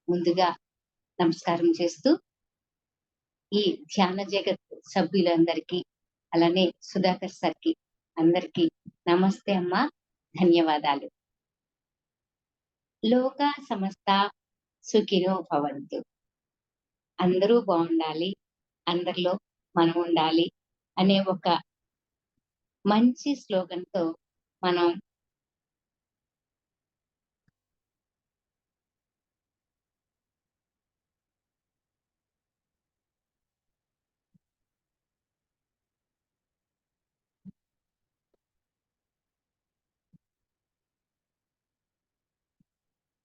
ముందుగా నమస్కారం చేస్తూ ఈ ధ్యాన జగత్ సభ్యులందరికీ అలానే సుధాకర్ సార్కి అందరికీ నమస్తే అమ్మా, ధన్యవాదాలు. లోక సమస్త సుఖినో భవంతు. అందరూ బాగుండాలి, అందరిలో మనం ఉండాలి అనే ఒక మంచి స్లోగన్తో మనం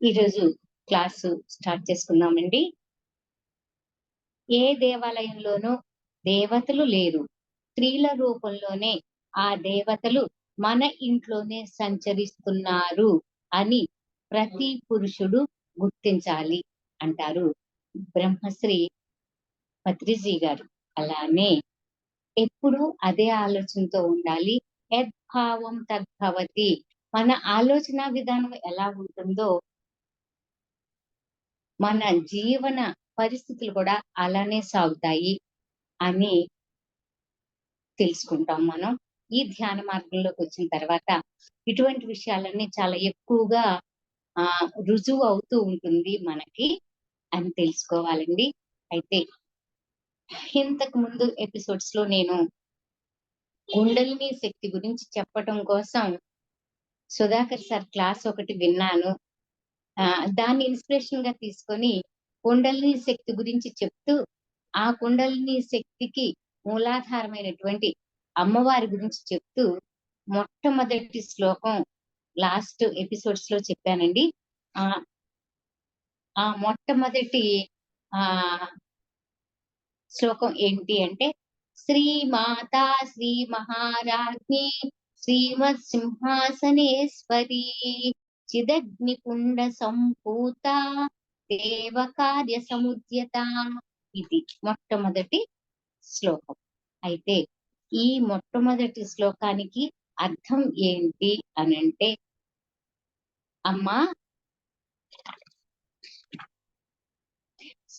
ఈరోజు క్లాసు స్టార్ట్ చేసుకున్నామండి. ఏ దేవాలయంలోనూ దేవతలు లేరు, స్త్రీల రూపంలోనే ఆ దేవతలు మన ఇంట్లోనే సంచరిస్తున్నారు అని ప్రతి పురుషుడు గుర్తించాలి అంటారు బ్రహ్మశ్రీ పత్రిజీ గారు. అలానే ఎప్పుడు అదే ఆలోచనతో ఉండాలి. యద్భావం తద్భవతి. మన ఆలోచన విధానం ఎలా ఉంటుందో మన జీవన పరిస్థితులు కూడా అలానే సాగుతాయి అని తెలుసుకుంటాం మనం. ఈ ధ్యాన మార్గంలోకి వచ్చిన తర్వాత ఇటువంటి విషయాలన్నీ చాలా ఎక్కువగా రుజువు అవుతూ ఉంటుంది మనకి అని తెలుసుకోవాలండి. అయితే ఇంతకు ముందు ఎపిసోడ్స్ లో నేను కుండలిని శక్తి గురించి చెప్పటం కోసం సుధాకర్ సార్ క్లాస్ ఒకటి విన్నాను. దాన్ని ఇన్స్పిరేషన్ గా తీసుకొని కుండలిని శక్తి గురించి చెప్తూ ఆ కుండలిని శక్తికి మూలాధారమైనటువంటి అమ్మవారి గురించి చెప్తూ మొట్టమొదటి శ్లోకం లాస్ట్ ఎపిసోడ్స్ లో చెప్పానండి. ఆ మొట్టమొదటి ఆ శ్లోకం ఏంటి అంటే, శ్రీమాతా శ్రీ మహారాజ్ఞి శ్రీమత్ సింహాసనేశ్వరి చిదగ్నికుండ సంపూత దేవకార్య సముద్యత. ఇది మొట్టమొదటి శ్లోకం. అయితే ఈ మొట్టమొదటి శ్లోకానికి అర్థం ఏంటి అనంటే, అమ్మా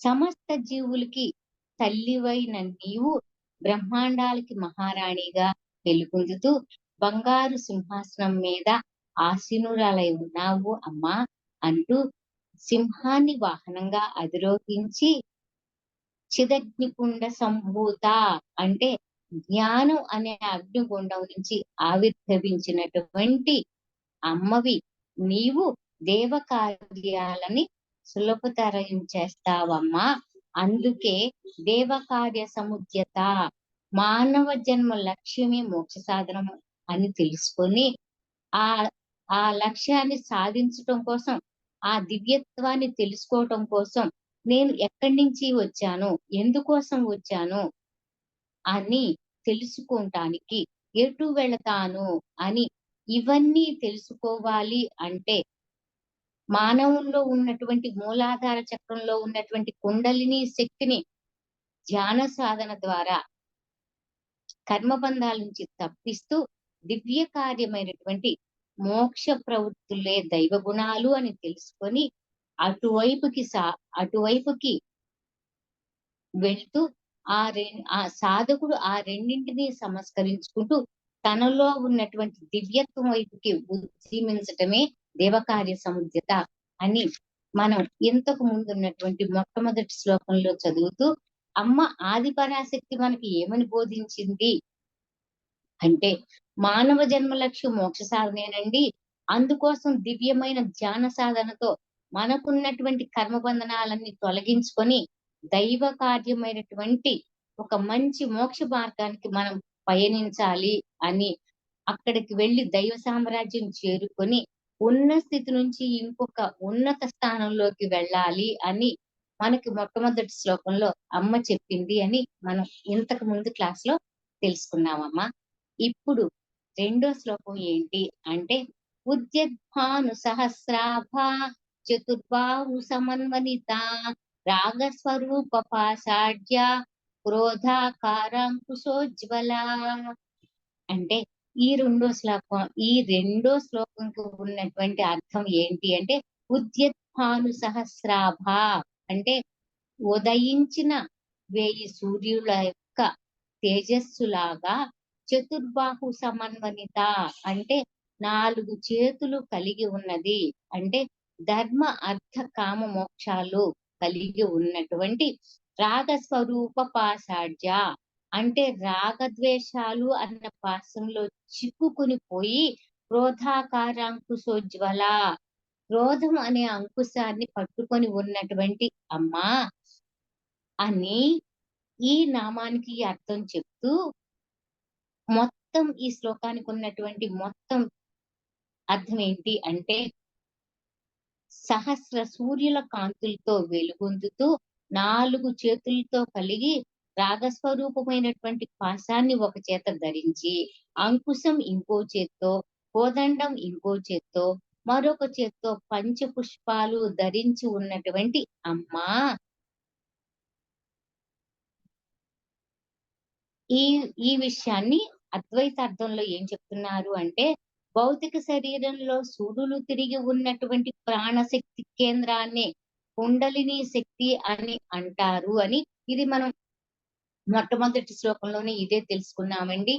సమస్త జీవులకి తల్లివైన నీవు బ్రహ్మాండాలకి మహారాణిగా వెలుగొందుతూ బంగారు సింహాసనం మీద ఆసీనురాలై ఉన్నావు అమ్మా అంటూ సింహాన్ని వాహనంగా అధిరోహించి చిదగ్నికుండ సంభూత అంటే జ్ఞానం అనే అగ్నిగుండం నుంచి ఆవిర్భవించినటువంటి అమ్మవి నీవు దేవకార్యాలని సులభతరం చేస్తావమ్మా. అందుకే దేవకార్య సముద్యత, మానవ జన్మ లక్ష్యమే మోక్ష సాధనం అని తెలుసుకొని ఆ ఆ లక్ష్యాన్ని సాధించటం కోసం, ఆ దివ్యత్వాన్ని తెలుసుకోవటం కోసం నేను ఎక్కడి నుంచి వచ్చాను, ఎందుకోసం వచ్చాను అని తెలుసుకోవటానికి, ఎటు వెళతాను అని ఇవన్నీ తెలుసుకోవాలి అంటే మానవుల్లో ఉన్నటువంటి మూలాధార చక్రంలో ఉన్నటువంటి కుండలిని శక్తిని ధ్యాన సాధన ద్వారా కర్మబంధాల నుంచి తప్పిస్తూ దివ్య కార్యమైనటువంటి మోక్ష ప్రవృత్తులే దైవ గుణాలు అని తెలుసుకొని అటువైపుకి వెళ్తూ ఆ సాధకుడు ఆ రెండింటినీ సంస్కరించుకుంటూ తనలో ఉన్నటువంటి దివ్యత్వం వైపుకి ఉద్దీమించటమే దేవకార్య సముద్యత అని మనం ఇంతకు ముందు ఉన్నటువంటి మొట్టమొదటి శ్లోకంలో చదువుతూ అమ్మ ఆది పరాశక్తి మనకి ఏమని బోధించింది అంటే, మానవ జన్మ లక్ష్యం మోక్ష సాధనేనండి. అందుకోసం దివ్యమైన ధ్యాన సాధనతో మనకున్నటువంటి కర్మబంధనాలన్నీ తొలగించుకొని దైవ కార్యమైనటువంటి ఒక మంచి మోక్ష మార్గానికి మనం పయనించాలి అని, అక్కడికి వెళ్లి దైవ సామ్రాజ్యం చేరుకొని ఉన్న స్థితి నుంచి ఇంకొక ఉన్నత స్థానంలోకి వెళ్ళాలి అని మనకి మొట్టమొదటి శ్లోకంలో అమ్మ చెప్పింది అని మనం ఇంతకు ముందు క్లాస్ లో తెలుసుకున్నామమ్మా. ఇప్పుడు రెండో శ్లోకం ఏంటి అంటే, ఉద్యద్భాను సహస్రాభ చతుర్బాహు సమన్వనిత రాగస్వరూప పాషాఢ్య క్రోధాకారాంకుశోజ్వల. అంటే ఈ రెండో శ్లోకంకి ఉన్నటువంటి అర్థం ఏంటి అంటే, ఉద్యత్ భాను సహస్రాభ అంటే ఉదయించిన 1000 సూర్యుల యొక్క తేజస్సులాగా చతుర్బాహు సమన్వనిత అంటే 4 చేతులు కలిగి ఉన్నది. అంటే ధర్మ, అర్థ, కామ, మోక్షాలు కలిగి ఉన్నటువంటి రాగస్వరూప పాషాఢ్య అంటే రాగద్వేషాలు అన్న పాశంలో చిక్కుకుని పోయి క్రోధాకారాంకుశోజ్వల క్రోధం అనే అంకుశాన్ని పట్టుకొని ఉన్నటువంటి అమ్మా అని ఈ నామానికి అర్థం చెప్తూ మొత్తం ఈ శ్లోకానికి ఉన్నటువంటి మొత్తం అర్థం ఏంటి అంటే సహస్ర సూర్యుల కాంతులతో వెలుగొందుతూ 4 చేతులతో కలిగి రాగస్వరూపమైనటువంటి పాశాన్ని ఒక చేత ధరించి అంకుశం ఇంకో చేత్తో కోదండం ఇంకో చేత్తో మరొక చేత్తో పంచపుష్పాలు ధరించి ఉన్నటువంటి అమ్మా ఈ ఈ విషయాన్ని అద్వైతార్థంలో ఏం చెప్తున్నారు అంటే భౌతిక శరీరంలో సూర్యులు తిరిగి ఉన్నటువంటి ప్రాణశక్తి కేంద్రాన్ని కుండలిని శక్తి అని అంటారు అని ఇది మనం మొట్టమొదటి శ్లోకంలోనే ఇదే తెలుసుకున్నామండి.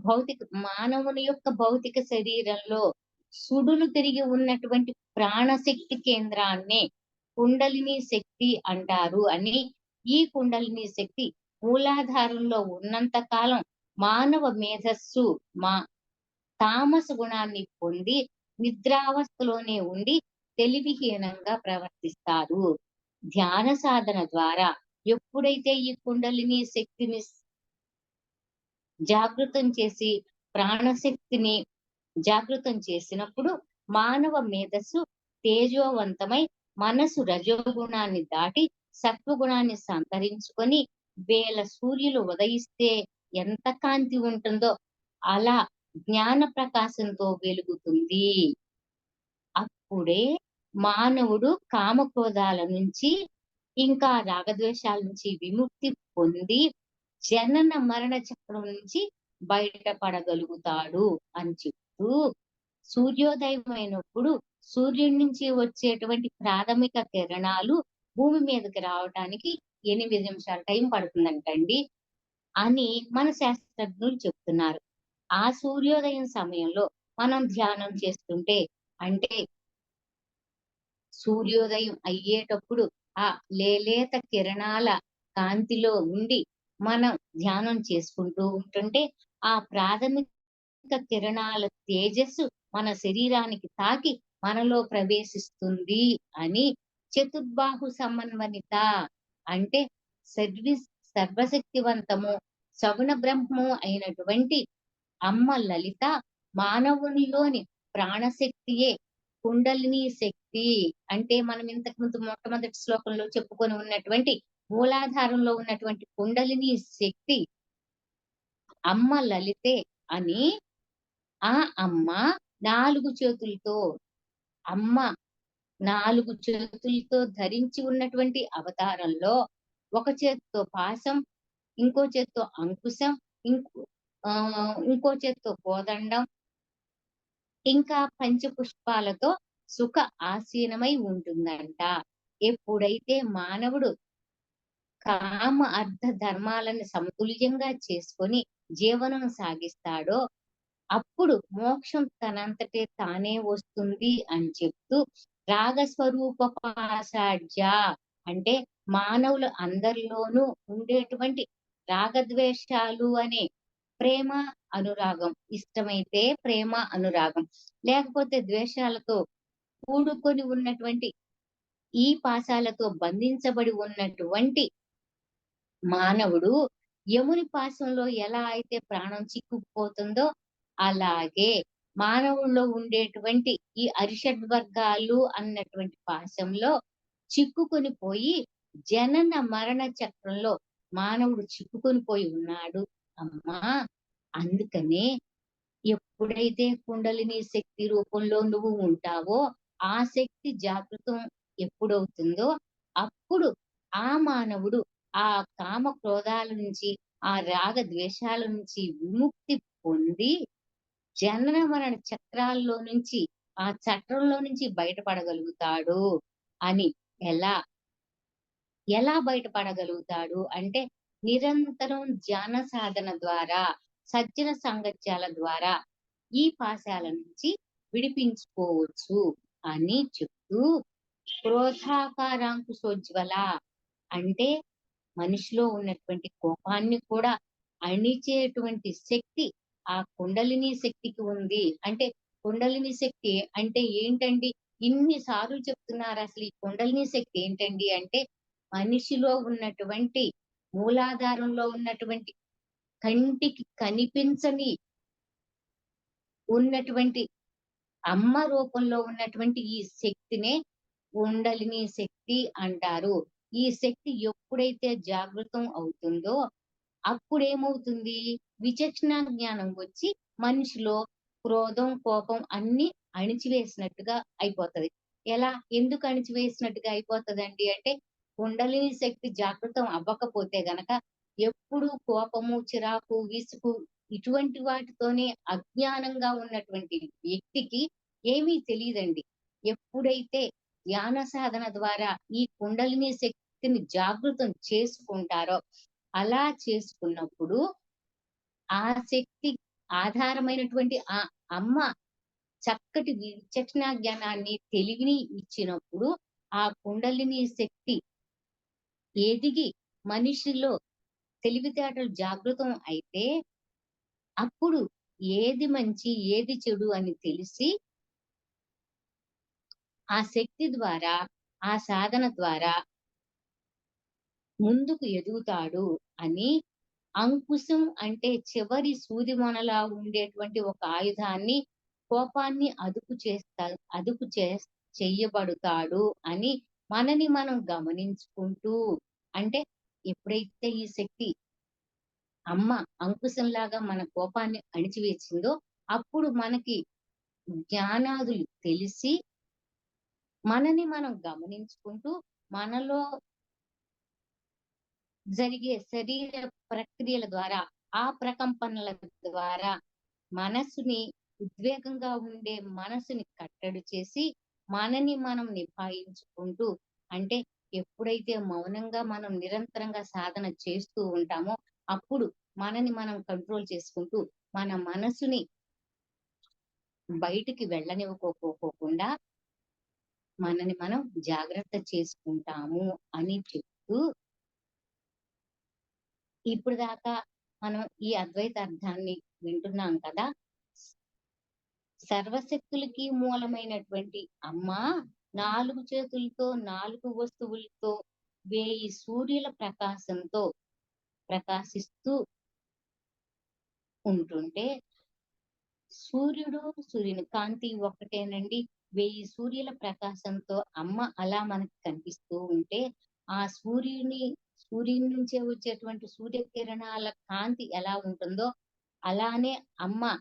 భౌతిక మానవుని యొక్క భౌతిక శరీరంలో సుడులు తిరిగి ఉన్నటువంటి ప్రాణశక్తి కేంద్రాన్నే కుండలిని శక్తి అంటారు అని ఈ కుండలిని శక్తి మూలాధారంలో ఉన్నంత కాలం మానవ మేధస్సు మా తామస గుణాన్ని పొంది నిద్రావస్థలోనే ఉండి తెలివిహీనంగా ప్రవర్తిస్తారు. ధ్యాన సాధన ద్వారా ఎప్పుడైతే ఈ కుండలిని శక్తిని జాగృతం చేసి ప్రాణశక్తిని జాగృతం చేసినప్పుడు మానవ మేధస్సు తేజోవంతమై మనసు రజోగుణాన్ని దాటి సత్వగుణాన్ని సంతరించుకొని వేల సూర్యులు ఉదయిస్తే ఎంత కాంతి ఉంటుందో అలా జ్ఞాన ప్రకాశంతో వెలుగుతుంది. అప్పుడే మానవుడు కామక్రోధాల నుంచి ఇంకా రాగద్వేషాల నుంచి విముక్తి పొంది జనన మరణ చక్రం నుంచి బయటపడగలుగుతాడు అని చెప్తూ సూర్యోదయం అయినప్పుడు సూర్యుడి నుంచి వచ్చేటువంటి ప్రాథమిక కిరణాలు భూమి మీదకి రావటానికి 8 నిమిషాల టైం పడుతుందంటండి అని మన శాస్త్రజ్ఞులు చెప్తున్నారు. ఆ సూర్యోదయం సమయంలో మనం ధ్యానం చేస్తుంటే అంటే సూర్యోదయం అయ్యేటప్పుడు ఆ లేలేత కిరణాల కాంతిలో ఉండి మనం ధ్యానం చేసుకుంటూ ఉంటుంటే ఆ ప్రాథమిక కిరణాల తేజస్సు మన శరీరానికి తాకి మనలో ప్రవేశిస్తుంది అని చతుర్బాహు సమన్వనిత అంటే సర్వశక్తివంతము సగుణ బ్రహ్మము అయినటువంటి అమ్మ లలిత మానవునిలోని ప్రాణశక్తియే కుండలిని శక్తి అంటే మనం ఇంతకు ముందు మొట్టమొదటి శ్లోకంలో చెప్పుకొని ఉన్నటువంటి మూలాధారంలో ఉన్నటువంటి కుండలిని శక్తి అమ్మ లలితే అని ఆ అమ్మ 4 చేతులతో అమ్మ 4 చేతులతో ధరించి ఉన్నటువంటి అవతారంలో ఒక చేత్తో పాశం ఇంకో చేత్తో అంకుశం ఇంకో ఇంకో చేత్తో కోదండం ఇంకా పంచపుష్పాలతో సుఖ ఆసీనమై ఉంటుందంట. ఎప్పుడైతే మానవుడు కామ అర్థ ధర్మాలను సమతుల్యంగా చేసుకొని జీవనం సాగిస్తాడో అప్పుడు మోక్షం తనంతటే తానే వస్తుంది అని చెప్తూ రాగస్వరూప పాషాఢ్య అంటే మానవులు అందరిలోనూ ఉండేటువంటి రాగద్వేషాలు అనే ప్రేమ అనురాగం ఇష్టమైతే ప్రేమ అనురాగం లేకపోతే ద్వేషాలతో కూడుకొని ఉన్నటువంటి ఈ పాశాలతో బంధించబడి ఉన్నటువంటి మానవుడు యముని పాశంలో ఎలా అయితే ప్రాణం చిక్కుకుపోతుందో అలాగే మానవుల్లో ఉండేటువంటి ఈ అరిషడ్వర్గాలు అన్నటువంటి పాశంలో చిక్కుకొని పోయి జనన మరణ చక్రంలో మానవుడు చిక్కుకొని పోయి ఉన్నాడు అమ్మా. అందుకనే ఎప్పుడైతే కుండలిని శక్తి రూపంలో నువ్వు ఉంటావో ఆ శక్తి జాగృతం ఎప్పుడవుతుందో అప్పుడు ఆ మానవుడు ఆ కామ క్రోధాల నుంచి ఆ రాగ ద్వేషాల నుంచి విముక్తి పొంది జనన మరణ చక్రాల్లో నుంచి ఆ చట్రంలో నుంచి బయటపడగలుగుతాడు అని. ఎలా? ఎలా బయటపడగలుగుతాడు అంటే, నిరంతరం ధ్యాన సాధన ద్వారా, సజ్జన సాంగత్యాల ద్వారా ఈ పాశాల నుంచి విడిపించుకోవచ్చు అని చెప్తూ, క్రోధాకారాంకుశోజ్వల అంటే మనిషిలో ఉన్నటువంటి కోపాన్ని కూడా అణిచేటువంటి శక్తి ఆ కుండలిని శక్తికి ఉంది. అంటే కుండలిని శక్తి అంటే ఏంటండి? ఇన్ని సార్లు చెప్తున్నారు. అసలు ఈ కుండలిని శక్తి ఏంటండి అంటే, మనిషిలో ఉన్నటువంటి మూలాధారంలో ఉన్నటువంటి కంటికి కనిపించని ఉన్నటువంటి అమ్మ రూపంలో ఉన్నటువంటి ఈ శక్తినే కుండలిని శక్తి అంటారు. ఈ శక్తి ఎప్పుడైతే జాగృతం అవుతుందో అప్పుడేమవుతుంది? విచక్షణ జ్ఞానం వచ్చి మనిషిలో క్రోధం, కోపం అన్నీ అణిచివేసినట్టుగా అయిపోతది. ఎలా? ఎందుకు అణిచివేసినట్టుగా అయిపోతదండి అంటే, కుండలిని శక్తి జాగృతం అవ్వకపోతే గనక ఎప్పుడూ కోపము, చిరాకు, విసుగు ఇటువంటి వాటితోనే అజ్ఞానంగా ఉన్నటువంటి వ్యక్తికి ఏమీ తెలీదండి. ఎప్పుడైతే ధ్యాన సాధన ద్వారా ఈ కుండలిని శక్తిని జాగృతం చేసుకుంటారో, అలా చేసుకున్నప్పుడు ఆ శక్తి ఆధారమైనటువంటి ఆ అమ్మ చక్కటి విచక్షణ జ్ఞానాన్ని, తెలివిని ఇచ్చినప్పుడు ఆ కుండలిని శక్తి ఎదిగి మనిషిలో తెలివితేటలు జాగృతం అయితే అప్పుడు ఏది మంచి, ఏది చెడు అని తెలిసి ఆ శక్తి ద్వారా, ఆ సాధన ద్వారా ముందుకు ఎదుగుతాడు అని. అంకుశం అంటే చివరి సూది మొనలా ఉండేటువంటి ఒక ఆయుధాన్ని, కోపాన్ని అదుపు చెయ్యబడుతాడు అని మనని మనం గమనించుకుంటూ, అంటే ఎప్పుడైతే ఈ శక్తి అమ్మ అంకుశంలాగా మన కోపాన్ని అణిచివేసిందో, అప్పుడు మనకి జ్ఞానాదులు తెలిసి, మనని మనం గమనించుకుంటూ, మనలో జరిగే శరీర ప్రక్రియల ద్వారా, ఆ ప్రకంపనల ద్వారా మనసుని ఉద్వేగంగా ఉండే మనసుని కట్టడి చేసి, మనని మనం నిభాయించుకుంటూ అంటే ఎప్పుడైతే మౌనంగా మనం నిరంతరంగా సాధన చేస్తూ ఉంటామో, అప్పుడు మనని మనం కంట్రోల్ చేసుకుంటూ, మన మనసుని బయటికి వెళ్ళనివ్వకోకుండా మనని మనం జాగ్రత్త చేసుకుంటాము అని చెప్తూ, ఇప్పుడు దాకా మనం ఈ అద్వైత అర్థాన్ని వింటున్నాం కదా! సర్వశక్తులకి మూలమైనటువంటి అమ్మ 4 చేతులతో, 4 వస్తువులతో, 1000 సూర్యుల ప్రకాశంతో ప్రకాశిస్తూ ఉంటుంటే, సూర్యుడు, సూర్యుని కాంతి ఒక్కటేనండి. 1000 సూర్యుల ప్రకాశంతో అమ్మ అలా మనకి కనిపిస్తూ ఉంటే, ఆ సూర్యుని నుంచే వచ్చేటువంటి సూర్యకిరణాల కాంతి ఎలా ఉంటుందో, అలానే అమ్మ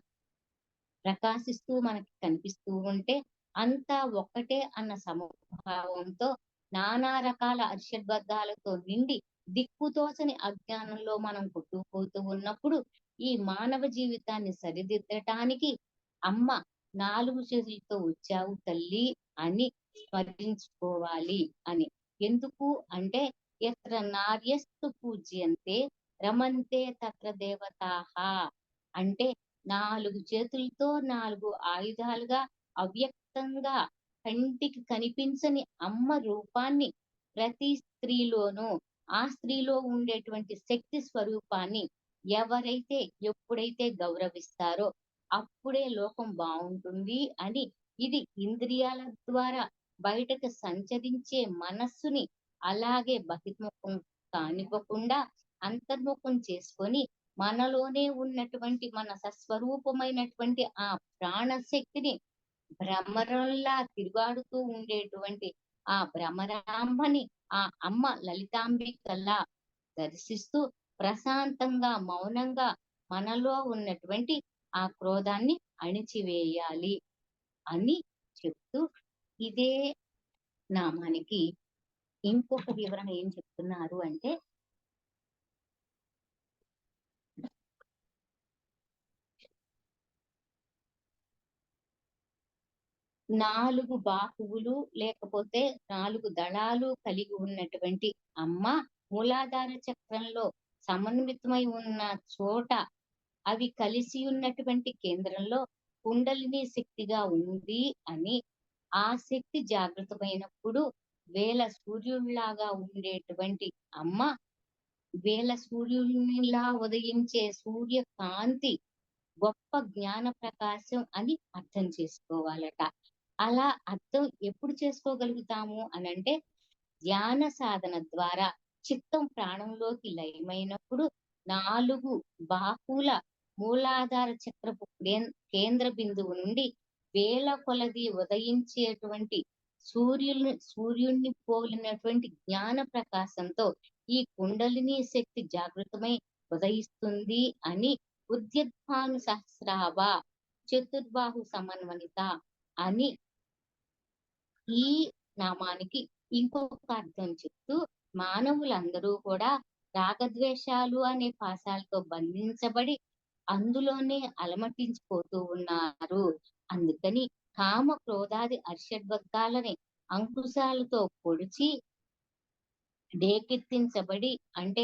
ప్రకాశిస్తూ మనకి కనిపిస్తూ ఉంటే, అంతా ఒక్కటే అన్న సమభావంతో నానా రకాల అరిషడ్వర్గాలతో నిండి దిక్కుతోచని అజ్ఞానంలో మనం కొట్టుకుపోతూ ఉన్నప్పుడు, ఈ మానవ జీవితాన్ని సరిదిద్దటానికి అమ్మ 4 చేతులతో వచ్చావు తల్లి అని స్మరించుకోవాలి అని. ఎందుకు అంటే, ఎత్ర నార్యస్తు పూజ్యంతే రమంతే తత్ర దేవతాః అంటే 4 చేతులతో 4 ఆయుధాలుగా అవ్యక్తంగా కంటికి కనిపించని అమ్మ రూపాన్ని ప్రతి స్త్రీలోనూ, ఆ స్త్రీలో ఉండేటువంటి శక్తి స్వరూపాన్ని ఎవరైతే ఎప్పుడైతే గౌరవిస్తారో అప్పుడే లోకం బావుంటుంది అని. ఇది ఇంద్రియాల ద్వారా బయటకు సంచరించే మనస్సుని అలాగే బహిర్ముఖం కానివ్వకుండా అంతర్ముఖం చేసుకొని, మనలోనే ఉన్నటువంటి మన సస్వరూపమైనటువంటి ఆ ప్రాణశక్తిని భ్రమరంలా తిరుగాడుతూ ఉండేటువంటి ఆ భ్రమరాంబని, ఆ అమ్మ లలితాంబికలా దర్శిస్తూ ప్రశాంతంగా, మౌనంగా మనలో ఉన్నటువంటి ఆ క్రోధాన్ని అణిచివేయాలి అని చెప్తూ, ఇదే నామానికి ఇంకొక వివరణ ఏం చెప్తున్నారు అంటే, 4 బాహువులు లేకపోతే 4 దళాలు కలిగి ఉన్నటువంటి అమ్మ మూలాధార చక్రంలో సమన్వితమై ఉన్న చోట అవి కలిసి ఉన్నటువంటి కేంద్రంలో కుండలిని శక్తిగా ఉంది అని, ఆ శక్తి జాగృతమైనప్పుడు వేల సూర్యుడిలాగా ఉండేటువంటి అమ్మ, వేల సూర్యునిలా ఉదయించే సూర్యకాంతి గొప్ప జ్ఞాన ప్రకాశం అని అర్థం చేసుకోవాలట. అలా అర్థం ఎప్పుడు చేసుకోగలుగుతాము అనంటే, ధ్యాన సాధన ద్వారా చిత్తం ప్రాణంలోకి లయమైనప్పుడు 4 బాహువుల మూలాధార చక్రపు కేంద్ర బిందువు నుండి వేల కొలది ఉదయించేటువంటి సూర్యుడిని పోలినటువంటి జ్ఞాన ప్రకాశంతో ఈ కుండలిని శక్తి జాగృతమై ఉదయిస్తుంది అని ఉద్యద్భాను సహస్రాభ చతుర్బాహు సమన్వనిత అని ఈ నామానికి ఇంకొక అర్థం చెప్తూ, మానవులందరూ కూడా రాగద్వేషాలు అనే పాశాలతో బంధించబడి అందులోనే అలమటించిపోతూ ఉన్నారు. అందుకని కామ క్రోధాది అర్షడ్వర్గాలని అంకుశాలతో పొడిచి రేకెత్తించబడి, అంటే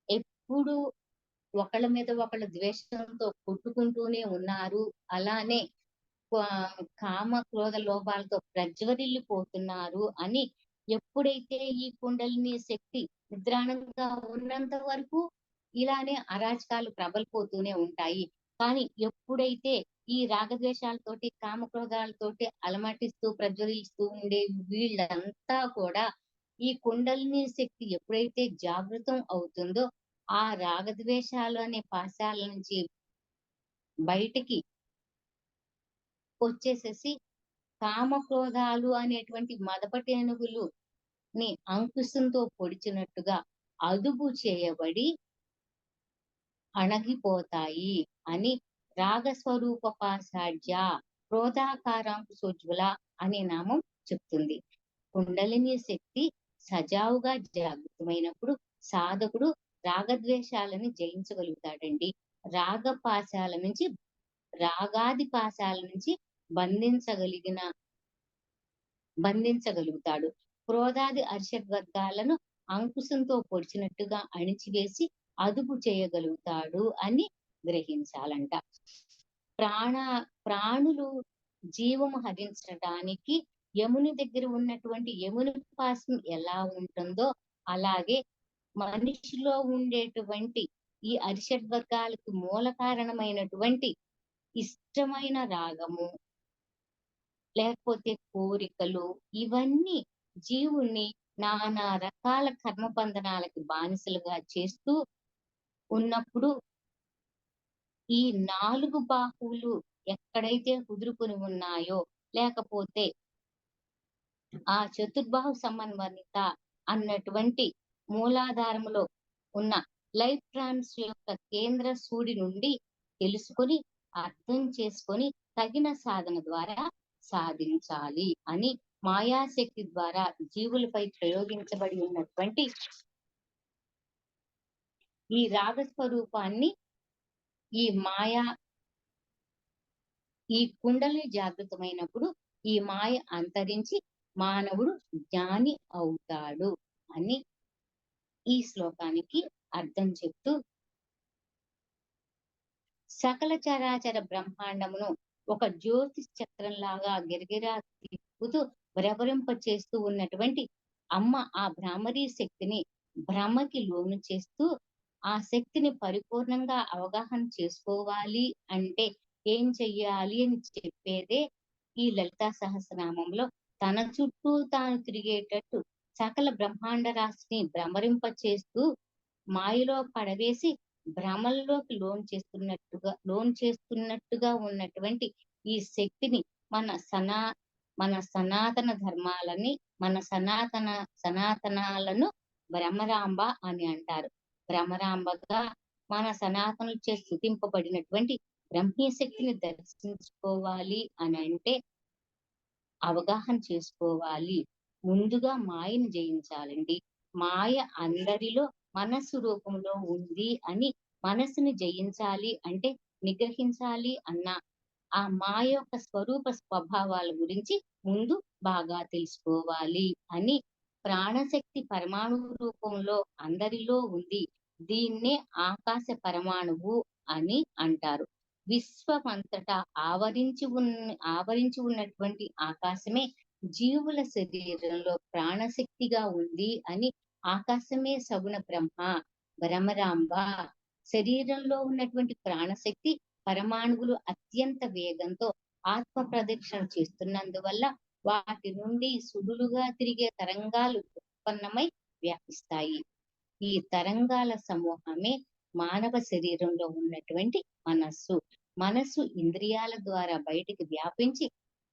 ఎప్పుడు ఒకళ్ళ మీద ఒకళ్ళ ద్వేషంతో కొట్టుకుంటూనే ఉన్నారు. అలానే కామ క్రోధ లోభాలతో ప్రజ్వరిల్లిపోతున్నారు అని, ఎప్పుడైతే ఈ కుండలిని శక్తి నిద్రాణంగా ఉన్నంత వరకు ఇలానే అరాచకాలు ప్రబలిపోతూనే ఉంటాయి. కానీ ఎప్పుడైతే ఈ రాగద్వేషాలతోటి కామక్రోధాలతోటి అలమటిస్తూ ప్రజ్వరిస్తూ ఉండే వీళ్ళంతా కూడా ఈ కుండలిని శక్తి ఎప్పుడైతే జాగృతం అవుతుందో, ఆ రాగద్వేషాలు అనే పాశాల నుంచి బయటికి వచ్చేసేసి కామక్రోధాలు అనేటువంటి మదపటేనుగులు ని అంకుశంతో పొడిచినట్టుగా అదుపు చేయబడి అణగిపోతాయి అని, రాగస్వరూప పాసాఢ్య క్రోధాకారాంకుశోజ్వల అనే నామం చెప్తుంది. కుండలిని శక్తి సజావుగా జాగృతమైనప్పుడు సాధకుడు రాగద్వేషాలని జయించగలుగుతాడండి. రాగపాశాల నుంచి రాగాది పాశాల నుంచి బంధించగలిగిన బంధించగలుగుతాడు. క్రోధాది అరిషడ్వర్గాలను అంకుశంతో పొడిచినట్టుగా అణిచివేసి అదుపు చేయగలుగుతాడు అని గ్రహించాలంట. ప్రాణ ప్రాణులు జీవము హరించడానికి యముని దగ్గర ఉన్నటువంటి యముని పాశం ఎలా ఉంటుందో, అలాగే మనిషిలో ఉండేటువంటి ఈ అరిషడ్వర్గాలకు మూల కారణమైనటువంటి ఇష్టమైన రాగము లేకపోతే కోరికలు, ఇవన్నీ జీవుణ్ణి నానా రకాల కర్మబంధనాలకి బానిసలుగా చేస్తూ ఉన్నప్పుడు, ఈ 4 బాహువులు ఎక్కడైతే కుదురుకొని ఉన్నాయో, లేకపోతే ఆ చతుర్బాహు సమన్వనిత అన్నటువంటి మూలాధారములో ఉన్న లైఫ్ ట్రాన్స్ యొక్క కేంద్ర సూడి నుండి తెలుసుకొని అర్థం చేసుకొని తగిన సాధన ద్వారా సాధించాలి అని, మాయాశక్తి ద్వారా జీవులపై ప్రయోగించబడి ఉన్నటువంటి ఈ రాగస్వరూపాన్ని ఈ మాయా ఈ కుండలి జాగృతమైనప్పుడు ఈ మాయ అంతరించి మానవుడు జ్ఞాని అవుతాడు అని ఈ శ్లోకానికి అర్థం చెప్తూ, సకల చరాచర బ్రహ్మాండమును ఒక జ్యోతిష్ చక్రంలాగా గిరగిరా తిప్పుతూ విరవరింప చేస్తూ ఉన్నటువంటి అమ్మ ఆ భ్రామరీ శక్తిని భ్రమకి లోను చేస్తూ, ఆ శక్తిని పరిపూర్ణంగా అవగాహన చేసుకోవాలి అంటే ఏం చెయ్యాలి అని చెప్పేదే ఈ లలితా సహస్రనామంలో. తన చుట్టూ తాను తిరిగేటట్టు సకల బ్రహ్మాండ రాశిని భ్రమరింప చేస్తూ మాయలో పడవేసి భ్రమల్లోకి లోన్ చేస్తున్నట్టుగా ఉన్నటువంటి ఈ శక్తిని మన మన సనాతన ధర్మాలని, మన సనాతనాలను భ్రమరాంబ అని అంటారు. భ్రమరాంబగా మన సనాతనులు చే స్తుతింపబడినటువంటి బ్రహ్మీ శక్తిని దర్శించుకోవాలి అని అంటే అవగాహన చేసుకోవాలి. ముందుగా మాయను జయించాలండి. మాయ అందరిలో మనస్సు రూపంలో ఉంది అని, మనస్సుని జయించాలి అంటే నిగ్రహించాలి అన్న ఆ మాయ యొక్క స్వరూప స్వభావాల గురించి ముందు బాగా తెలుసుకోవాలి అని. ప్రాణశక్తి పరమాణువు రూపంలో అందరిలో ఉంది. దీన్నే ఆకాశ పరమాణువు అని అంటారు. విశ్వమంతటా ఆవరించి ఉన్నటువంటి ఆకాశమే జీవుల శరీరంలో ప్రాణశక్తిగా ఉంది అని. ఆకాశమే సగుణ బ్రహ్మ, భ్రమరాంబ. శరీరంలో ఉన్నటువంటి ప్రాణశక్తి పరమాణువులు అత్యంత వేగంతో ఆత్మ ప్రదక్షిణ చేస్తున్నందువల్ల వాటి నుండి సుడులుగా తిరిగే తరంగాలు ఉత్పన్నమై వ్యాపిస్తాయి. ఈ తరంగాల సమూహమే మానవ శరీరంలో ఉన్నటువంటి మనస్సు. మనస్సు ఇంద్రియాల ద్వారా బయటికి వ్యాపించి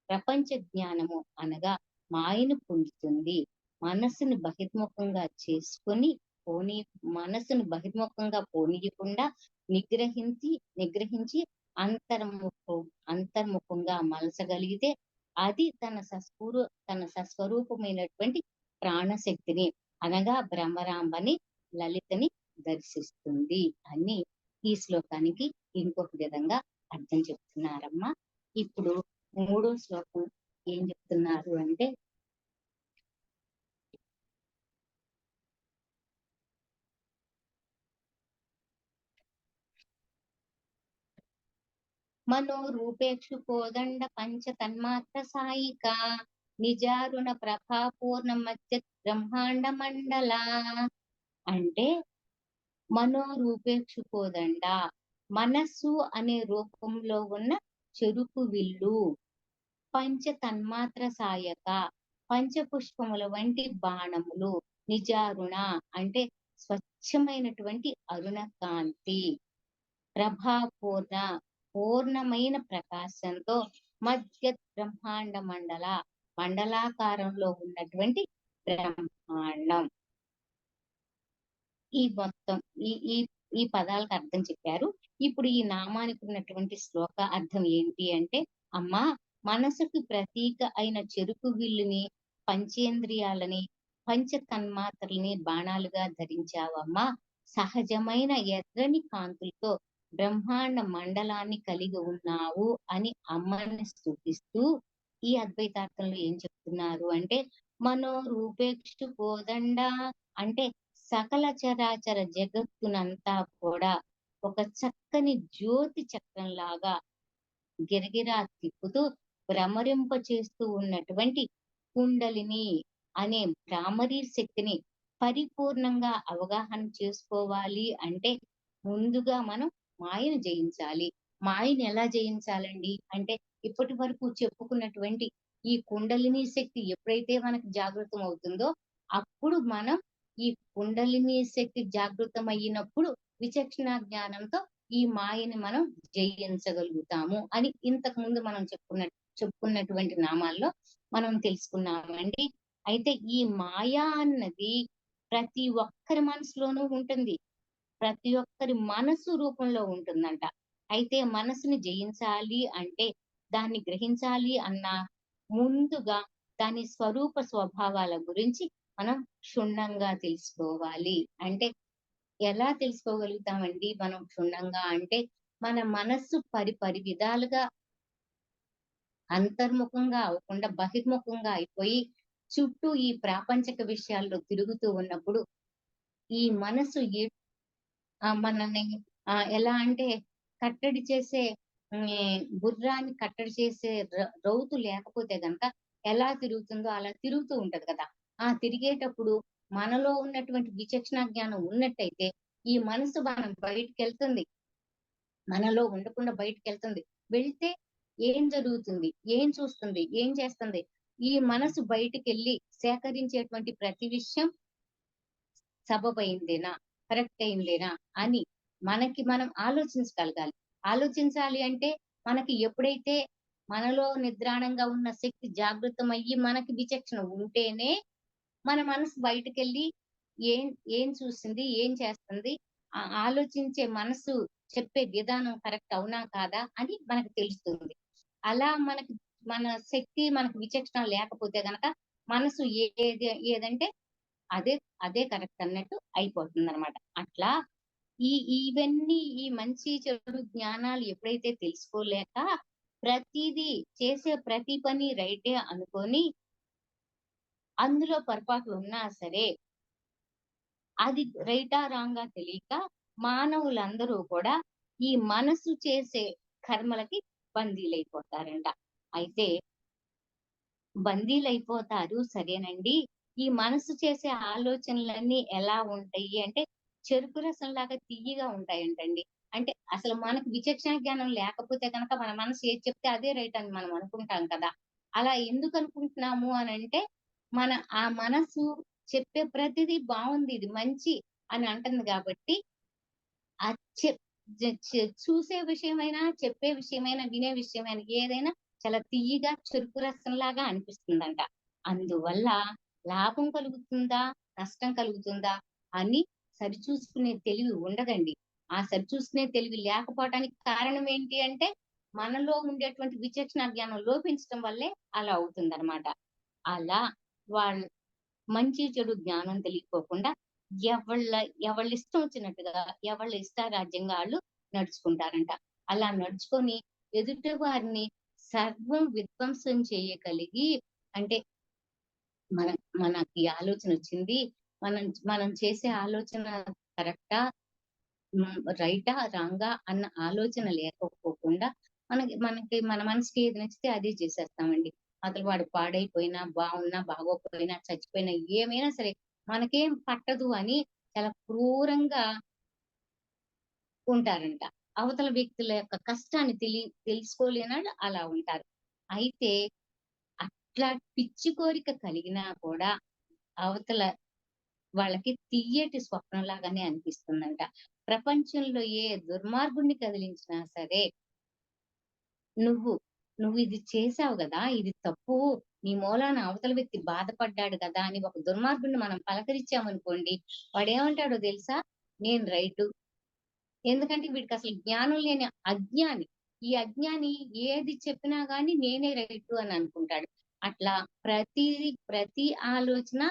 ప్రపంచ జ్ఞానము అనగా మాయను పొందుతుంది. మనస్సును బహిర్ముఖంగా చేసుకొని పోనీ మనస్సును బహిర్ముఖంగా పోనీయకుండా నిగ్రహించి అంతర్ముఖంగా మలచగలిగితే అది తన సస్వరూపమైనటువంటి ప్రాణశక్తిని అనగా బ్రహ్మరాంబని, లలితని దర్శిస్తుంది అని ఈ శ్లోకానికి ఇంకొక విధంగా అర్థం చెప్తున్నారమ్మా. ఇప్పుడు 3వ శ్లోకం ఏం చెప్తున్నారు అంటే, మనోరూపేక్షు కోదండ పంచ తన్మాత్ర సాయిక నిజారుణ ప్రభాపూర్ణ మధ్య బ్రహ్మాండ మండల. అంటే మనోరూపేక్షు కోదండ మనస్సు అనే రూపంలో ఉన్న చెరుకు విల్లు, పంచ తన్మాత్ర సాయక పంచపుష్పముల వంటి బాణములు, నిజారుణ అంటే స్వచ్ఛమైనటువంటి అరుణ కాంతి, పూర్ణమైన ప్రకాశంతో మధ్య బ్రహ్మాండ మండలాకారంలో ఉన్నటువంటి బ్రహ్మాండం. ఈ మొత్తం ఈ ఈ ఈ పదాలకు అర్థం చెప్పారు. ఇప్పుడు ఈ నామానికి ఉన్నటువంటి శ్లోక అర్థం ఏంటి అంటే, అమ్మా మనసుకు ప్రతీక అయిన చెరుకు విల్లుని, పంచేంద్రియాలని, పంచ తన్మాత్రల్ని బాణాలుగా ధరించావమ్మా. సహజమైన ఎర్రని కాంతులతో బ్రహ్మాండ మండలాన్ని కలిగి ఉన్నావు అని అమ్మని స్తుతిస్తూ ఈ అద్వైతార్థంలో ఏం చెప్తున్నారు అంటే, మనోరూపేక్షు కోదండ అంటే సకల చరాచర జగత్తునంతా కూడా ఒక చక్కని జ్యోతి చక్రంలాగా గిరగిరా తిప్పుతూ భ్రమరింప చేస్తూ ఉన్నటువంటి కుండలిని అనే భ్రామరీ శక్తిని పరిపూర్ణంగా అవగాహన చేసుకోవాలి అంటే ముందుగా మనం మాయను జయించాలి. మాయను ఎలా జయించాలండి అంటే, ఇప్పటి వరకు చెప్పుకున్నటువంటి ఈ కుండలిని శక్తి ఎప్పుడైతే మనకు జాగృతం అవుతుందో అప్పుడు మనం ఈ కుండలిని శక్తి జాగృతం అయినప్పుడు విచక్షణ జ్ఞానంతో ఈ మాయని మనం జయించగలుగుతాము అని ఇంతకు ముందు మనం చెప్పుకున్నటువంటి నామాల్లో మనం తెలుసుకున్నామండి. అయితే ఈ మాయా అన్నది ప్రతి ఒక్కరి మనసులోనూ ఉంటుంది. ప్రతి ఒక్కరి మనసు రూపంలో ఉంటుందంట. అయితే మనసుని జయించాలి అంటే, దాన్ని గ్రహించాలి అన్నా ముందుగా దాని స్వరూప స్వభావాల గురించి మనం క్షుణ్ణంగా తెలుసుకోవాలి. అంటే ఎలా తెలుసుకోగలుగుతామండి మనం క్షుణ్ణంగా అంటే, మన మనస్సు పరి విధాలుగా అంతర్ముఖంగా అవ్వకుండా బహిర్ముఖంగా అయిపోయి చుట్టూ ఈ ప్రాపంచిక విషయాల్లో తిరుగుతూ ఉన్నప్పుడు ఈ మనసు మనల్ని ఎలా అంటే కట్టడి చేసే గుర్రాన్ని కట్టడి చేసే రౌతు లేకపోతే గనక ఎలా తిరుగుతుందో అలా తిరుగుతూ ఉంటది కదా. ఆ తిరిగేటప్పుడు మనలో ఉన్నటువంటి విచక్షణ జ్ఞానం ఉన్నట్టయితే ఈ మనసు మనం బయటికెళ్తుంది. మనలో ఉండకుండా బయటికెళ్తుంది. వెళ్తే ఏం జరుగుతుంది? ఏం చూస్తుంది? ఏం చేస్తుంది? ఈ మనసు బయటికెళ్ళి సేకరించేటువంటి ప్రతి విషయం సబబయిందేనా, కరెక్ట్ అయిందేనా అని మనకి మనం ఆలోచించగలగాలి. ఆలోచించాలి అంటే మనకి ఎప్పుడైతే మనలో నిద్రాణంగా ఉన్న శక్తి జాగృతమయ్యి మనకి విచక్షణ ఉంటేనే మన మనసు బయటకెళ్ళి ఏం ఏం చూస్తుంది, ఏం చేస్తుంది, ఆలోచించే మనసు చెప్పే విధానం కరెక్ట్ అవునా కాదా అని మనకు తెలుస్తుంది. అలా మన శక్తి మనకు విచక్షణ లేకపోతే గనక మనసు ఏదంటే అదే అదే కరెక్ట్ అన్నట్టు అయిపోతుందన్నమాట. అట్లా ఇవన్నీ ఈ మంచి చెడు జ్ఞానాలు ఎప్పుడైతే తెలుసుకోలేక ప్రతీదీ చేసే ప్రతి పని రైటే అనుకోని, అందులో పొరపాట్లున్నా సరే, అది రైటా రాంగా తెలియక మానవులందరూ కూడా ఈ మనసు చేసే కర్మలకి బందీలైపోతారంట. అయితే బందీలైపోతారు సరేనండి. ఈ మనసు చేసే ఆలోచనలన్నీ ఎలా ఉంటాయి అంటే, చెరుకు రసంలాగా తియ్యగా ఉంటాయంటండి. అంటే అసలు మనకు విచక్షణ జ్ఞానం లేకపోతే గనక మన మనసు ఏది చెప్తే అదే రైట్ అని మనం అనుకుంటాం కదా! అలా ఎందుకు అనుకుంటున్నాము అనంటే, మన ఆ మనసు చెప్పే ప్రతిదీ బావుంది. ఇది మంచి అని అంటుంది గాబట్టి, ఆ చెప్ జ చె చూసే విషయమైనా, చెప్పే విషయమైనా, వినే విషయమైనా ఏదైనా చాలా తియ్యగా చెరుకు రసంలాగా అనిపిస్తుందంట. అందువల్ల లాభం కలుగుతుందా? నష్టం కలుగుతుందా? అని సరిచూసుకునే తెలివి ఉండదండి. ఆ సరిచూసుకునే తెలివి లేకపోవటానికి కారణం ఏంటి అంటే, మనలో ఉండేటువంటి విచక్షణ జ్ఞానం లోపించటం వల్లే అలా అవుతుందనమాట. అలా వాళ్ళ్ మంచి, చెడు జ్ఞానం తెలియకోకుండా ఎవళ్ళ ఎవళ్ళిష్టం వచ్చినట్టుగా, ఎవళ్ళ ఇష్టారాజ్యంగా ఆళ్ళు నడుచుకుంటారంట. అలా నడుచుకొని ఎదుటి వారిని సర్వం విధ్వంసం చేయగలిగి అంటే మన మనకి ఆలోచనొచ్చింది. మనం మనం చేసే ఆలోచన కరెక్టా? రైటా? రాంగా? అన్న ఆలోచన లేకపోకుండా మనకి మనకి మన మనసుకి ఏది నచ్చితే అదే చేసేస్తామండి. అవతల వాడు పాడైపోయినా, బాగున్నా, బాగోకపోయినా, చచ్చిపోయినా ఏమైనా సరే మనకేం పట్టదు అని చాలా క్రూరంగా ఉంటారంట. అవతల వ్యక్తుల యొక్క కష్టాన్ని తెలుసుకోలేనోళ్ళు అలా ఉంటారు. అయితే అట్లా పిచ్చి కోరిక కలిగినా కూడా అవతల వాళ్ళకి తియ్యటి స్వప్నంలాగానే అనిపిస్తుందంట. ప్రపంచంలో ఏ దుర్మార్గుడిని కదిలించినా సరే, నువ్వు నువ్విది చేశావు గదా! ఇది తప్పు. నీ మూలాన అవతల వ్యక్తి బాధపడ్డాడు గదా! అని ఒక దుర్మార్గుడిని మనం పలకరించామనుకోండి, వాడేమంటాడో తెలుసా? నేను రైటు. ఎందుకంటే వీడికసలు జ్ఞానం లేని అజ్ఞాని. ఈ అజ్ఞాని ఏది చెప్పినా గాని నేనే రైటు అని అనుకుంటాడు. అట్లా ప్రతి ఆలోచన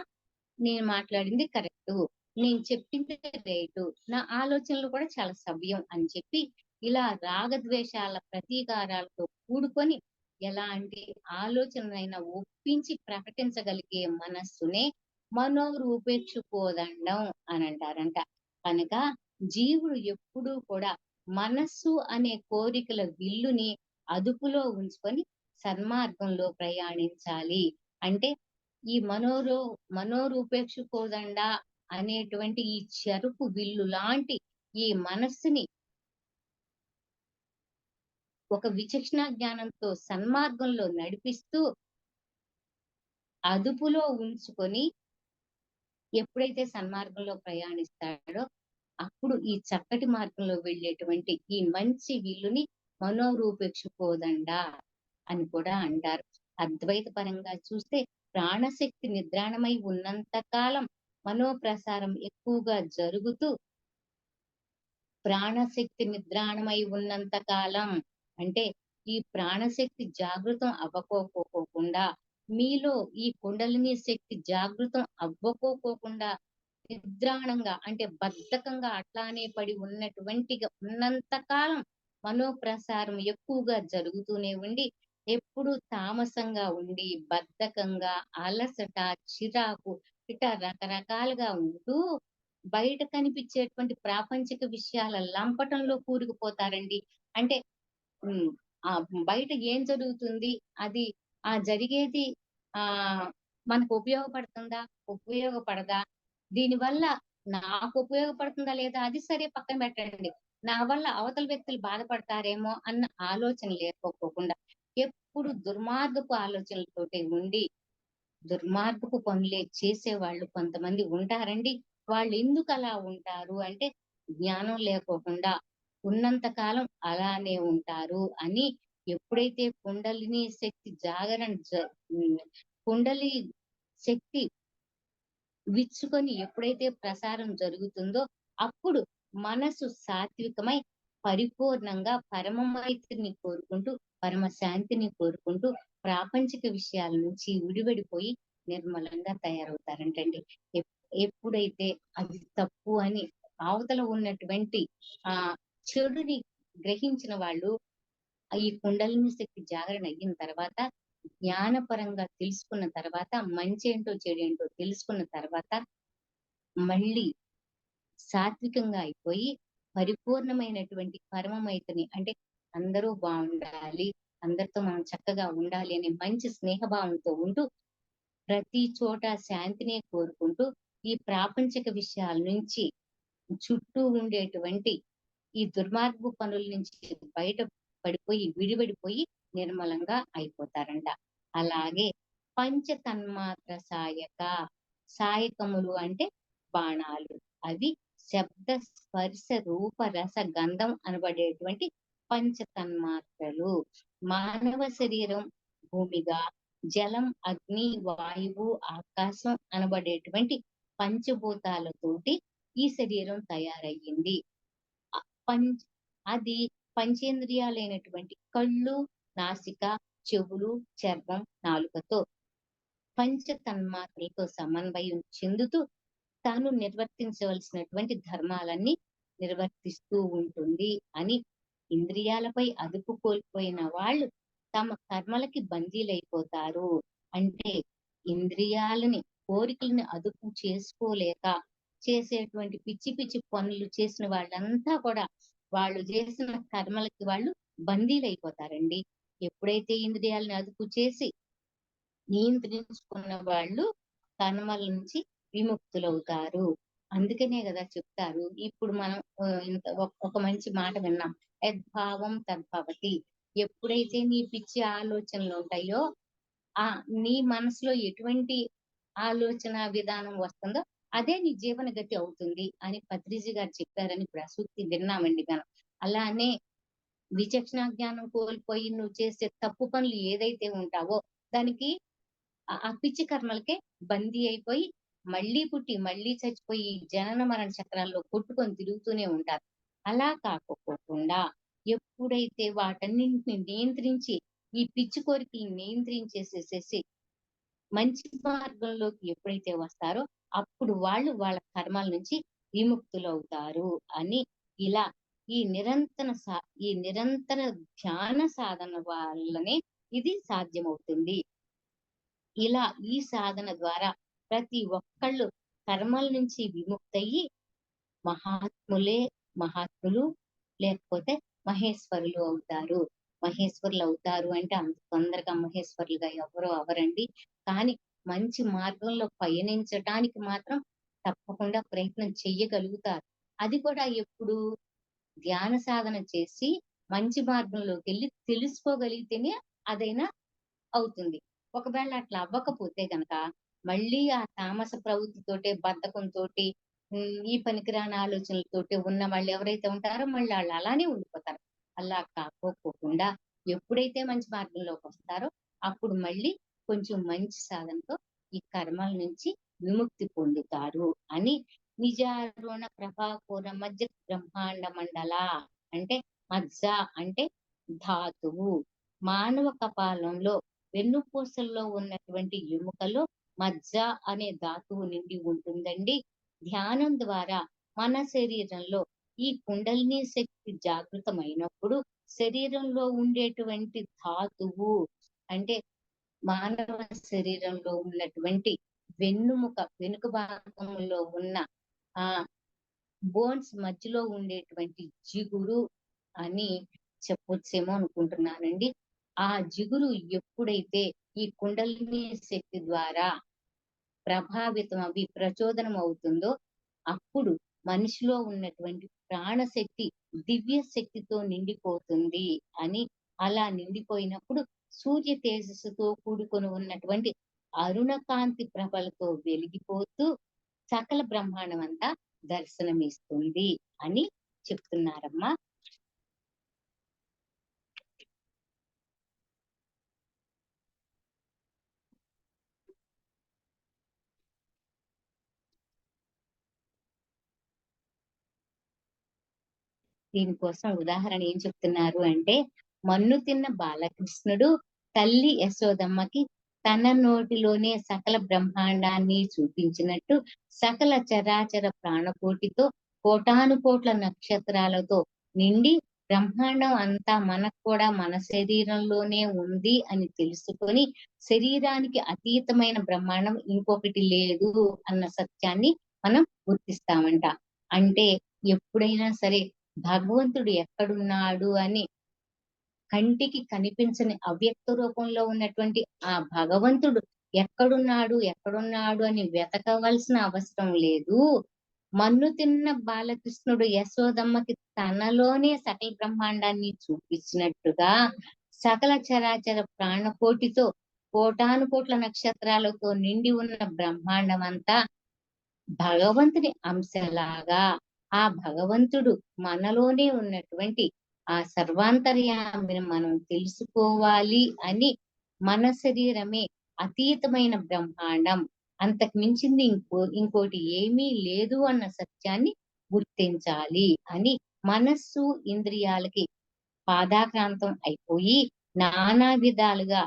నేను మాట్లాడింది కరెక్టు. నేను చెప్పిందే రైటు. నా ఆలోచనలు కూడా చాలా సవ్యం అని చెప్పి, ఇలా రాగద్వేషాల ప్రతీకారాలతో కూడుకొని ఎలాంటి ఆలోచనలైనా ఒప్పించి ప్రకటించగలిగే మనస్సునే మనోరూపేక్షుకోదండం అనంటారంట. కనుక జీవుడు ఎప్పుడూ కూడా మనస్సు అనే కోరికల విల్లుని అదుపులో ఉంచుకొని సన్మార్గంలో ప్రయాణించాలి. అంటే ఈ మనోరూపేక్ష కోదండ అనేటువంటి ఈ చెరుకు విల్లు లాంటి ఈ మనస్సుని ఒక విచక్షణ జ్ఞానంతో సన్మార్గంలో నడిపిస్తూ, అదుపులో ఉంచుకొని ఎప్పుడైతే సన్మార్గంలో ప్రయాణిస్తాడో, అప్పుడు ఈ చక్కటి మార్గంలో వెళ్ళేటువంటి ఈ మంచి విల్లుని మనోరూపేక్ష కోదండ అని కూడా అంటారు. అద్వైత పరంగా చూస్తే ప్రాణశక్తి నిద్రాణమై ఉన్నంత కాలం మనోప్రసారం ఎక్కువగా జరుగుతూ ప్రాణశక్తి నిద్రాణమై ఉన్నంత కాలం అంటే ఈ ప్రాణశక్తి జాగృతం అవ్వకోకుండా మీలో ఈ కుండలిని శక్తి జాగృతం అవ్వకోకుండా నిద్రాణంగా అంటే బద్ధకంగా అట్లానే పడి ఉన్నంత కాలం మనోప్రసారం ఎక్కువగా జరుగుతూనే ఉండి ఎప్పుడు తామసంగా ఉండి బద్ధకంగా అలసట చిరాకు ఇట్లా రకరకాలుగా ఉంటూ బయట కనిపించేటువంటి ప్రాపంచిక విషయాల లంపటంలో కూరుకుపోతారండి. అంటే హ్మ్. బయట ఏం జరుగుతుంది? అది జరిగేది ఆహ్, మనకు ఉపయోగపడుతుందా? ఉపయోగపడదా? దీనివల్ల నాకు ఉపయోగపడుతుందా లేదా? అది సరే పక్కన పెట్టండి. నా వల్ల అవతల వ్యక్తులు బాధపడతారేమో అన్న ఆలోచన లేకపోకుండా ఎప్పుడు దుర్మార్గపు ఆలోచనలతోటే ఉండి దుర్మార్గపు పనులే చేసేవాళ్ళు కొంతమంది ఉంటారండి. వాళ్ళెందుకలా ఉంటారు అంటే, జ్ఞానం లేకోకుండా ఉన్నంత కాలం అలానే ఉంటారు అని ఎప్పుడైతే కుండలిని శక్తి జాగరణ కుండలి శక్తి విచ్చుకొని ఎప్పుడైతే ప్రసారం జరుగుతుందో, అప్పుడు మనసు సాత్వికమై పరిపూర్ణంగా పరమమైత్రిని కోరుకుంటూ, పరమ శాంతిని కోరుకుంటూ, ప్రాపంచిక విషయాల నుంచి విడివడిపోయి నిర్మలంగా తయారవుతారంటండి. ఎప్ ఎప్పుడైతే అది తప్పు అని అవతల ఉన్నటువంటి చెడుని గ్రహించిన వాళ్ళు ఈ కుండలిని శక్తి జాగరణ అయిన తర్వాత, జ్ఞానపరంగా తెలుసుకున్న తర్వాత, మంచేంటో, చెడేంటో తెలుసుకున్న తర్వాత, మళ్ళీ సాత్వికంగా అయిపోయి, పరిపూర్ణమైనటువంటి పరమమైతిని అంటే అందరూ బావుండాలి, అందరితో మనం చక్కగా ఉండాలి అనే మంచి స్నేహభావంతో ఉంటూ, ప్రతి చోట శాంతినే కోరుకుంటూ, ఈ ప్రాపంచిక విషయాల నుంచి చుట్టూ ఉండేటువంటి ఈ దుర్మార్గపు పనుల నుంచి బయట పడిపోయి, విడివడిపోయి నిర్మలంగా అయిపోతారంట. అలాగే పంచ తన్మాత్ర సాయక, సాయకములు అంటే బాణాలు. అవి శబ్ద, స్పర్శ, రూప, రస, గంధం అనబడేటువంటి పంచ తన్మాత్రలు. మానవ శరీరం భూమిగా, జలం, అగ్ని, వాయువు, ఆకాశం అనబడేటువంటి పంచభూతాలతోటి ఈ శరీరం తయారయ్యింది. పంచ్ అది పంచేంద్రియాలైనటువంటి కళ్ళు, నాసిక, చెవులు, చర్మం, నాలుకతో పంచ తన్మాత్రలతో సమన్వయం చెందుతూ తాను నిర్వర్తించవలసినటువంటి ధర్మాలన్నీ నిర్వర్తిస్తూ ఉంటుంది అని. ఇంద్రియాలపై అదుపు కోల్పోయిన వాళ్ళు తమ కర్మలకి బందీలైపోతారు. అంటే ఇంద్రియాలని, కోరికలని అదుపు చేసుకోలేక చేసేటువంటి పిచ్చి పిచ్చి పనులు చేసిన వాళ్ళంతా కూడా వాళ్ళు చేసిన కర్మలకి వాళ్ళు బందీలైపోతారండి. ఎప్పుడైతే ఇంద్రియాలని అదుపు చేసి నియంత్రించుకున్న వాళ్ళు కర్మల నుంచి విముక్తులవుతారు. అందుకనే కదా చెప్తారు. ఇప్పుడు మనం ఇంత ఒక మంచి మాట విన్నాం. యద్భావం తద్భవతి. ఎప్పుడైతే నీ పిచ్చి ఆలోచనలు ఉంటాయో, నీ మనసులో ఎటువంటి ఆలోచన విధానం వస్తుందో అదే నీ జీవన గతి అవుతుంది అని పత్రిజీ గారు చెప్పారని ఇప్పుడు ఆ సూక్తి విన్నామండి మనం. అలానే విచక్షణ జ్ఞానం కోల్పోయి నువ్వు చేసే తప్పు పనులు ఏదైతే ఉంటావో దానికి ఆ పిచ్చి కర్మలకే బందీ అయిపోయి మళ్ళీ పుట్టి, మళ్ళీ చచ్చిపోయి జనన మరణ చక్రాల్లో కొట్టుకొని తిరుగుతూనే ఉంటారు. అలా కాకపోకుండా ఎప్పుడైతే వాటన్నింటిని నియంత్రించి, ఈ పిచ్చి కోరికల్ని నియంత్రించేసేసేసి మంచి మార్గంలోకి ఎప్పుడైతే వస్తారో అప్పుడు వాళ్ళు వాళ్ళ కర్మల నుంచి విముక్తులవుతారు అని. ఇలా ఈ నిరంతర ధ్యాన సాధన వల్లనే ఇది సాధ్యమవుతుంది. ఇలా ఈ సాధన ద్వారా ప్రతి ఒక్కళ్ళు కర్మల నుంచి విముక్తయ్యి మహాత్ములే మహాత్ములు, లేకపోతే మహేశ్వరులు అవుతారు. మహేశ్వరులు అవుతారు అంటే అంత తొందరగా మహేశ్వరులుగా ఎవరో అవరండి. కానీ మంచి మార్గంలో పయనించటానికి మాత్రం తప్పకుండా ప్రయత్నం చెయ్యగలుగుతారు. అది కూడా ఎప్పుడు ధ్యాన సాధన చేసి మంచి మార్గంలోకి వెళ్ళి తెలుసుకోగలిగితేనే అదైనా అవుతుంది. ఒకవేళ అట్లా అవ్వకపోతే గనక మళ్ళీ ఆ తామస ప్రవృత్తితోటే, బద్ధకంతోటి, ఈ పనికిరాని ఆలోచనలతోటి ఉన్న వాళ్ళు ఎవరైతే ఉంటారో మళ్ళీ వాళ్ళు అలానే ఉండిపోతారు. అలా కాకోకుండా ఎప్పుడైతే మంచి మార్గంలోకి వస్తారో అప్పుడు మళ్ళీ కొంచెం మంచి సాధనతో ఈ కర్మల నుంచి విముక్తి పొందుతారు అని. నిజారుణ ప్రభాకూర మధ్య బ్రహ్మాండ మండల అంటే మజ్జ అంటే ధాతువు. మానవ కపాలంలో వెన్నుపూసల్లో ఉన్నటువంటి ఎముకలో మజ్జ అనే ధాతువు నిండి ఉంటుందండి. ధ్యానం ద్వారా మన శరీరంలో ఈ కుండలిని శక్తి జాగృతమైనప్పుడు శరీరంలో ఉండేటువంటి ధాతువు అంటే మానవ శరీరంలో ఉన్నటువంటి వెనుక భాగంలో ఉన్న ఆ బోన్స్ మధ్యలో ఉండేటువంటి జిగురు అని చెప్పొచ్చేమో అనుకుంటున్నానండి. ఆ జిగురు ఎప్పుడైతే ఈ కుండలిని శక్తి ద్వారా ప్రభావితం అవి ప్రచోదనం అవుతుందో అప్పుడు మనిషిలో ఉన్నటువంటి ప్రాణశక్తి దివ్య శక్తితో నిండిపోతుంది అని. అలా నిండిపోయినప్పుడు సూర్య తేజస్సుతో కూడుకొని ఉన్నటువంటి అరుణకాంతి ప్రభలతో వెలిగిపోతూ సకల బ్రహ్మాండం అంతా దర్శనమిస్తుంది అని చెప్తున్నారమ్మా. దీనికోసం ఉదాహరణ ఏం చెప్తున్నారు అంటే, మన్ను తిన్న బాలకృష్ణుడు తల్లి యశోదమ్మకి తన నోటిలోనే సకల బ్రహ్మాండాన్ని చూపించినట్టు సకల చరాచర ప్రాణకోటితో కోటాను కోట్ల నక్షత్రాలతో నిండి బ్రహ్మాండం అంతా మనకు కూడా మన శరీరంలోనే ఉంది అని తెలుసుకొని శరీరానికి అతీతమైన బ్రహ్మాండం ఇంకొకటి లేదు అన్న సత్యాన్ని మనం గుర్తిస్తామంట. అంటే ఎప్పుడైనా సరే భగవంతుడు ఎక్కడున్నాడు అని కంటికి కనిపించని అవ్యక్త రూపంలో ఉన్నటువంటి ఆ భగవంతుడు ఎక్కడున్నాడు అని వెతకవలసిన అవసరం లేదు. మన్ను తిన్న బాలకృష్ణుడు యశోదమ్మకి తనలోనే సకల బ్రహ్మాండాన్ని చూపించినట్టుగా సకల చరాచర ప్రాణకోటితో కోటాను కోట్ల నక్షత్రాలతో నిండి ఉన్న బ్రహ్మాండం అంతా భగవంతుని అంశలాగా ఆ భగవంతుడు మనలోనే ఉన్నటువంటి ఆ సర్వాంతర్యామిని మనం తెలుసుకోవాలి అని మన శరీరమే అతీతమైన బ్రహ్మాండం, అంతకు మించింది ఇంకోటి ఏమీ లేదు అన్న సత్యాన్ని గుర్తించాలి అని మనస్సు ఇంద్రియాలకి పాదాక్రాంతం అయిపోయి నానా విధాలుగా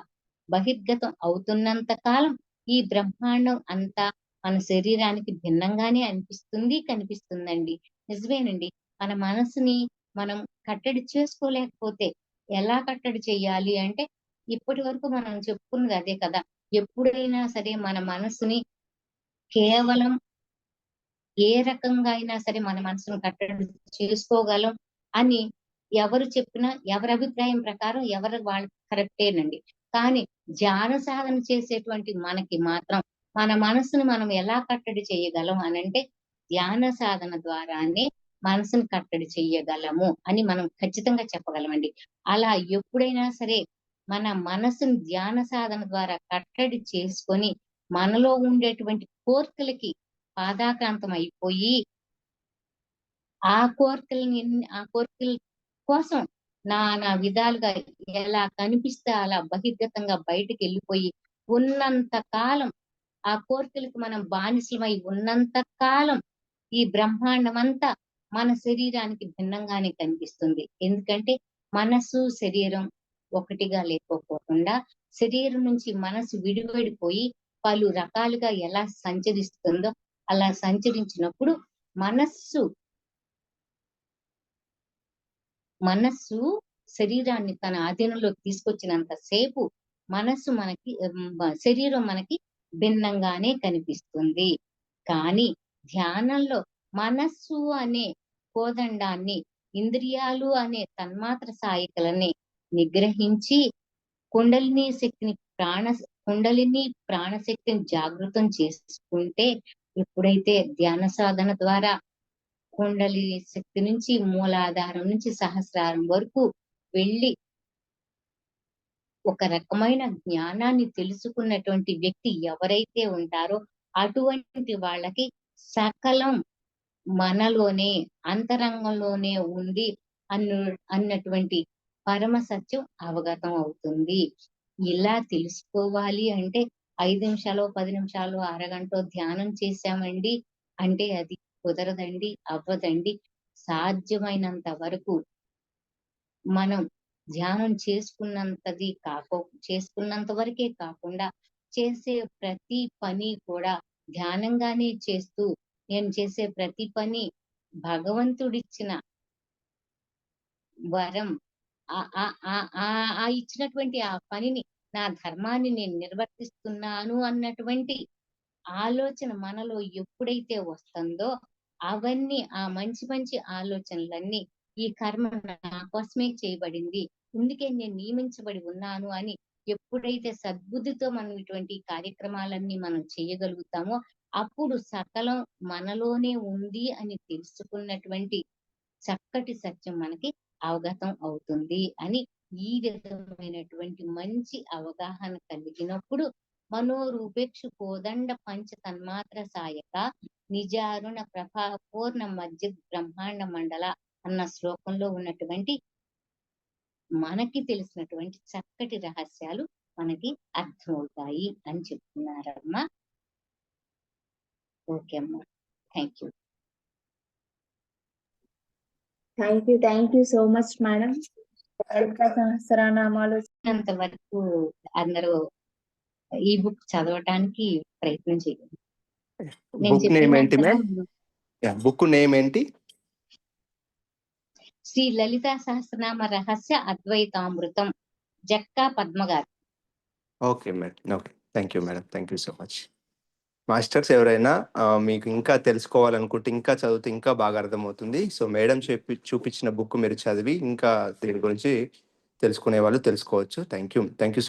బహిర్గతం అవుతున్నంత కాలం ఈ బ్రహ్మాండం అంతా మన శరీరానికి భిన్నంగానే అనిపిస్తుంది, కనిపిస్తుందండి. నిజమేనండి. మన మనసుని మనం కట్టడి చేసుకోలేకపోతే ఎలా కట్టడి చెయ్యాలి అంటే ఇప్పటి వరకు మనం చెప్పుకున్నది అదే కదా. ఎప్పుడైనా సరే మన మనసుని కేవలం ఏ రకంగా అయినా సరే మన మనసును కట్టడి చేసుకోగలం అని ఎవరు చెప్పినా ఎవరి అభిప్రాయం ప్రకారం ఎవరు వాళ్ళు కరెక్టేనండి. కానీ ధ్యాన సాధన చేసేటువంటి మనకి మాత్రం మన మనసును మనం ఎలా కట్టడి చేయగలం అనంటే ధ్యాన సాధన ద్వారానే మనసును కట్టడి చెయ్యగలము అని మనం ఖచ్చితంగా చెప్పగలమండి. అలా ఎప్పుడైనా సరే మన మనసును ధ్యాన సాధన ద్వారా కట్టడి చేసుకొని మనలో ఉండేటువంటి కోర్కెలకి పాదాక్రాంతం అయిపోయి ఆ కోరికల కోసం నానా విధాలుగా ఎలా కనిపిస్తే అలా బహిర్గతంగా బయటికి వెళ్ళిపోయి ఉన్నంత కాలం ఆ కోరికలకు మనం బానిసలమై ఉన్నంత కాలం ఈ బ్రహ్మాండం అంతా మన శరీరానికి భిన్నంగానే కనిపిస్తుంది. ఎందుకంటే మనసు శరీరం ఒకటిగా లేకపోకుండా శరీరం నుంచి మనసు విడివడిపోయి పలు రకాలుగా ఎలా సంచరిస్తుందో అలా సంచరించినప్పుడు మనస్సు మనస్సు శరీరాన్ని తన ఆధీనంలోకి తీసుకొచ్చినంత సేపు మనస్సు మనకి శరీరం మనకి భిన్నంగానే కనిపిస్తుంది. కానీ ధ్యానంలో మనస్సు అనే కోదండాన్ని ఇంద్రియాలు అనే తన్మాత్ర సాయకులని నిగ్రహించి కుండలిని శక్తిని కుండలిని ప్రాణశక్తిని జాగృతం చేసుకుంటే ఎప్పుడైతే ధ్యాన సాధన ద్వారా కుండలి శక్తి నుంచి మూలాధారం నుంచి సహస్రారం వరకు వెళ్ళి ఒక రకమైన జ్ఞానాన్ని తెలుసుకున్నటువంటి వ్యక్తి ఎవరైతే ఉంటారో అటువంటి వాళ్ళకి సకలం మనలోనే అంతరంగంలోనే ఉంది అన్నటువంటి పరమ సత్యం అవగతం అవుతుంది. ఇలా తెలుసుకోవాలి అంటే 5 నిమిషాలు 10 నిమిషాలు అరగంట ధ్యానం చేశామండి అంటే అది కుదరదండి, అవ్వదండి. సాధ్యమైనంత వరకు మనం ధ్యానం చేసుకున్నంత వరకే కాకుండా చేసే ప్రతి పని కూడా ధ్యానంగానే చేస్తూ నేను చేసే ప్రతి పని భగవంతుడిచ్చిన వరం ఇచ్చినటువంటి ఆ పనిని నా ధర్మాన్ని నేను నిర్వర్తిస్తున్నాను అన్నటువంటి ఆలోచన మనలో ఎప్పుడైతే వస్తుందో అవన్నీ ఆ మంచి మంచి ఆలోచనలన్నీ ఈ కర్మ నా కోసమే చేయబడింది, ఇందుకే నేను నియమించబడి ఉన్నాను అని ఎప్పుడైతే సద్బుద్ధితో మనం ఇటువంటి కార్యక్రమాలన్నీ మనం చేయగలుగుతామో అప్పుడు సకలం మనలోనే ఉంది అని తెలుసుకున్నటువంటి చక్కటి సత్యం మనకి అవగతం అవుతుంది అని ఈ విధమైనటువంటి మంచి అవగాహన కలిగినప్పుడు మనోరూపేక్ష కోదండ పంచ తన్మాత్ర సాయక నిజారుణ ప్రభా పూర్ణ మధ్య బ్రహ్మాండ మండల అన్న శ్లోకంలో ఉన్నటువంటి మనకి తెలిసినటువంటి చక్కటి రహస్యాలు మనకి అర్థమవుతాయి అని చెప్తున్నారమ్మా. ఓకే అమ్మా, thank you. Thank you so much madam. సహస్రనామాలు అంతవరకు అందరూ ఈ బుక్ చదవటానికి ప్రయత్నం చేయండి. బుక్ నేమ్ ఏంటి? శ్రీ లలితా సహస్రనామ రహస్య అద్వైతామృతం, జక్కా పద్మ గారు. Okay madam. Okay. Thank you madam. Thank you so much. Masters ఎవరైనా మీకు ఇంకా తెలుసుకోవాలనుకుంటే, ఇంకా చదివితే ఇంకా బాగా అర్థమవుతుంది. సో మేడం చూపించిన బుక్ మీరు చదివి ఇంకా దీని గురించి తెలుసుకునే వాళ్ళు తెలుసుకోవచ్చు. Thank you. Thank you.